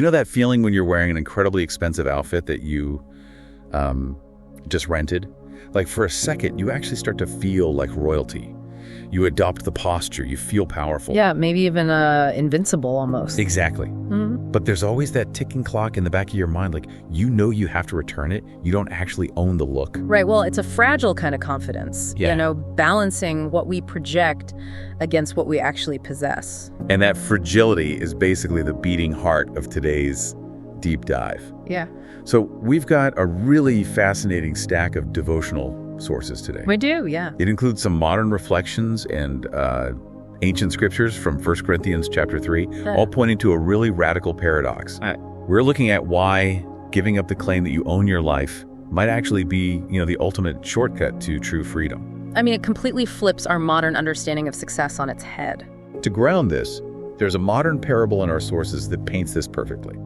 You know that feeling when you're wearing an incredibly expensive outfit that you just rented? Like for a second, you actually start to feel like royalty. You adopt the posture, you feel powerful. Yeah, maybe even invincible almost. Exactly. But there's always that ticking clock in the back of your mind, like you know you have to return it. You don't actually own the look. Right, well, it's a fragile kind of confidence, balancing what we project against what we actually possess. And that fragility is basically the beating heart of today's deep dive. Yeah. So we've got a really fascinating stack of devotional sources today. We do, yeah. It includes some modern reflections and ancient scriptures from 1 Corinthians chapter 3, all pointing to a really radical paradox. We're looking at why giving up the claim that you own your life might actually be, the ultimate shortcut to true freedom. I mean, it completely flips our modern understanding of success on its head. To ground this, there's a modern parable in our sources that paints this perfectly.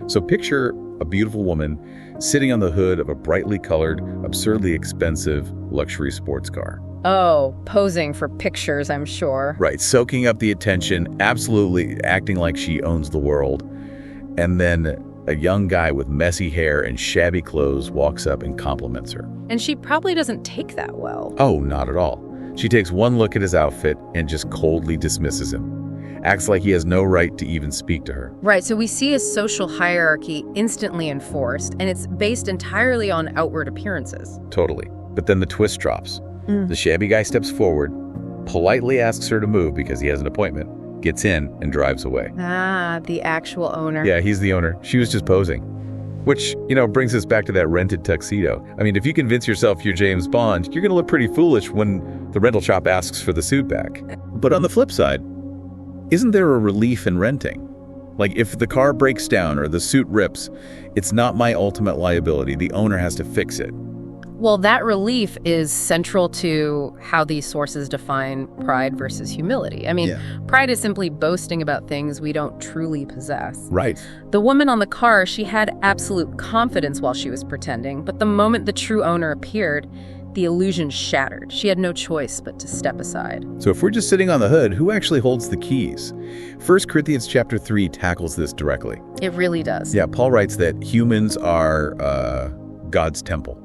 So picture a beautiful woman sitting on the hood of a brightly colored, absurdly expensive luxury sports car. Oh, posing for pictures, I'm sure. Right, soaking up the attention, absolutely acting like she owns the world. And then a young guy with messy hair and shabby clothes walks up and compliments her. And she probably doesn't take that well. Oh, not at all. She takes one look at his outfit and just coldly dismisses him. Acts like he has no right to even speak to her. Right, so we see a social hierarchy instantly enforced, and it's based entirely on outward appearances. Totally. But then the twist drops. The shabby guy steps forward, politely asks her to move because he has an appointment, gets in, and drives away. Ah, the actual owner. Yeah, he's the owner. She was just posing. Which, brings us back to that rented tuxedo. I mean, if you convince yourself you're James Bond, you're going to look pretty foolish when the rental shop asks for the suit back. But on the flip side, isn't there a relief in renting? Like if the car breaks down or the suit rips, it's not my ultimate liability. The owner has to fix it. Well, that relief is central to how these sources define pride versus humility. I mean, pride is simply boasting about things we don't truly possess. Right. The woman on the car, she had absolute confidence while she was pretending, but the moment the true owner appeared, the illusion shattered. She had no choice but to step aside. So if we're just sitting on the hood, who actually holds the keys? 1 Corinthians chapter 3 tackles this directly. It really does. Yeah, Paul writes that humans are God's temple,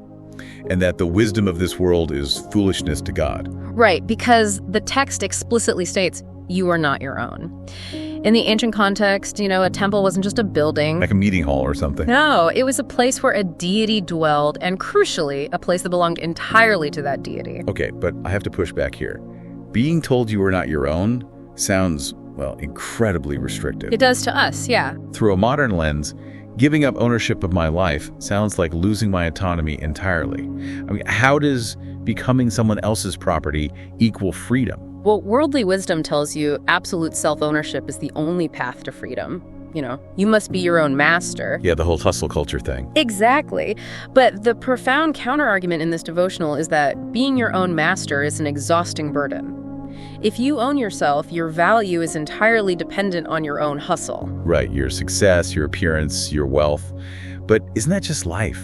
and that the wisdom of this world is foolishness to God. Right, because the text explicitly states, you are not your own. In the ancient context, a temple wasn't just a building. Like a meeting hall or something. No, it was a place where a deity dwelled, and crucially, a place that belonged entirely to that deity. Okay, but I have to push back here. Being told you are not your own sounds, incredibly restrictive. It does to us, yeah. Through a modern lens, giving up ownership of my life sounds like losing my autonomy entirely. I mean, how does becoming someone else's property equal freedom? Well, worldly wisdom tells you absolute self-ownership is the only path to freedom. You must be your own master. Yeah, the whole hustle culture thing. Exactly. But the profound counterargument in this devotional is that being your own master is an exhausting burden. If you own yourself, your value is entirely dependent on your own hustle. Right, your success, your appearance, your wealth. But isn't that just life?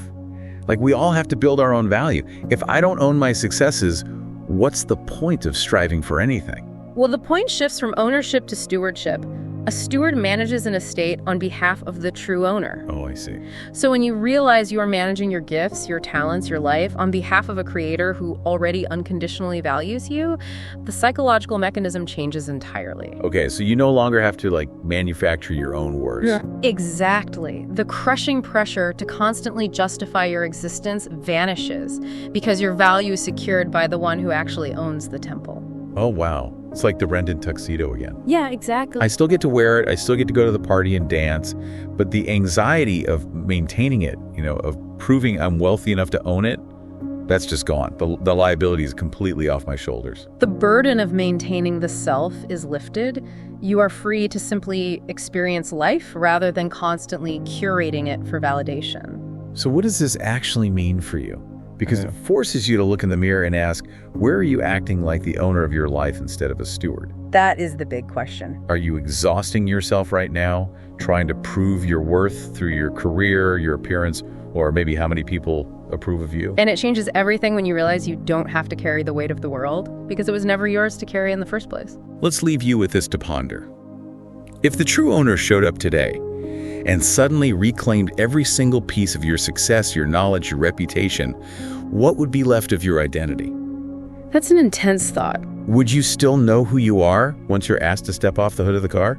Like, we all have to build our own value. If I don't own my successes, what's the point of striving for anything? Well, the point shifts from ownership to stewardship. A steward manages an estate on behalf of the true owner. Oh, I see. So when you realize you are managing your gifts, your talents, your life on behalf of a creator who already unconditionally values you, the psychological mechanism changes entirely. Okay, so you no longer have to, manufacture your own worth. Yeah. Exactly. The crushing pressure to constantly justify your existence vanishes because your value is secured by the one who actually owns the temple. Oh, wow. It's like the rented tuxedo again. Yeah, exactly. I still get to wear it. I still get to go to the party and dance. But the anxiety of maintaining it, of proving I'm wealthy enough to own it, that's just gone. The liability is completely off my shoulders. The burden of maintaining the self is lifted. You are free to simply experience life rather than constantly curating it for validation. So what does this actually mean for you? Because it forces you to look in the mirror and ask, where are you acting like the owner of your life instead of a steward? That is the big question. Are you exhausting yourself right now, trying to prove your worth through your career, your appearance, or maybe how many people approve of you? And it changes everything when you realize you don't have to carry the weight of the world because it was never yours to carry in the first place. Let's leave you with this to ponder. If the true owner showed up today and suddenly reclaimed every single piece of your success, your knowledge, your reputation, what would be left of your identity? That's an intense thought. Would you still know who you are once you're asked to step off the hood of the car?